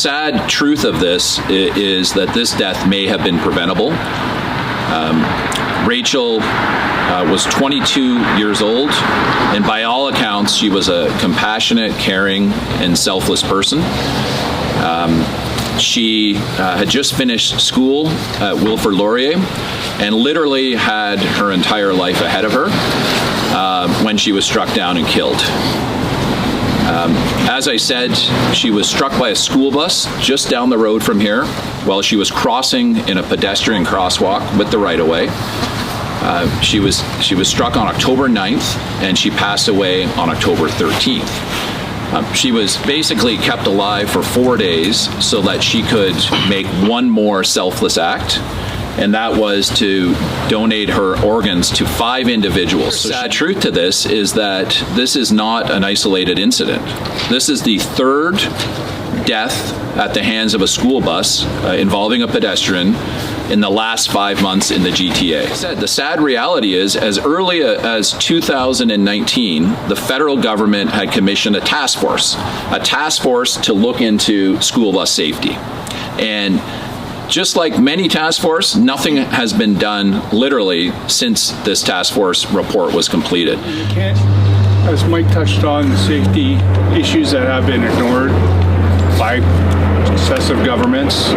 sad truth of this is that this death may have been preventable. Rachel was 22 years old, and by all accounts, she was a compassionate, caring, and selfless person. She had just finished school at Wilfrid Laurier and literally had her entire life ahead of her when she was struck down and killed. As I said, she was struck by a school bus just down the road from here while she was crossing in a pedestrian crosswalk with the right-of-way. She was struck on October 9th, and she passed away on October 13th. She was basically kept alive for 4 days so that she could make one more selfless act, and that was to donate her organs to 5 individuals. The sad truth to this is that this is not an isolated incident. This is the 3rd death at the hands of a school bus involving a pedestrian in the last 5 months in the GTA. The sad reality is, as early as 2019, the federal government had commissioned a task force to look into school bus safety. And just like many task force, nothing has been done literally since this task force report was completed. You can't, as Mike touched on, the safety issues that have been ignored by successive governments.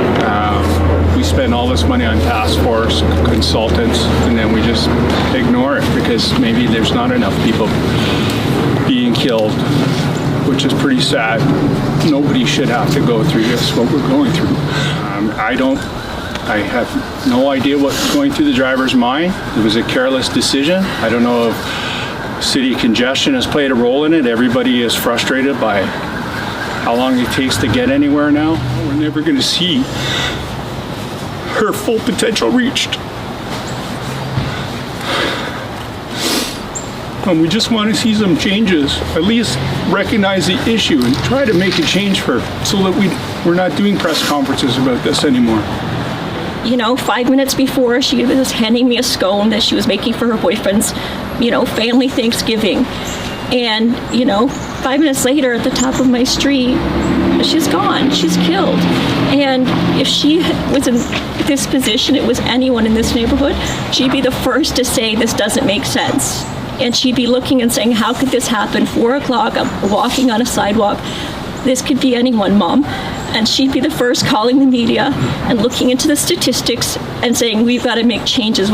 We spend all this money on task force, consultants, and then we just ignore it because maybe there's not enough people being killed, which is pretty sad. Nobody should have to go through this, what we're going through. I have no idea what's going through the driver's mind. It was a careless decision. I don't know if city congestion has played a role in it. Everybody is frustrated by how long it takes to get anywhere now. We're never going to see her full potential reached. And we just want to see some changes, at least recognize the issue and try to make a change for her so that we're not doing press conferences about this anymore. You know, 5 minutes before, she was handing me a scone that she was making for her boyfriend's, family Thanksgiving. And, 5 minutes later at the top of my street, she's gone, she's killed. And if she was in this position, it was anyone in this neighborhood, she'd be the first to say this doesn't make sense. And she'd be looking and saying, how could this happen? 4 o'clock, I'm walking on a sidewalk. This could be anyone, Mom. And she'd be the first calling the media and looking into the statistics and saying, we've got to make changes.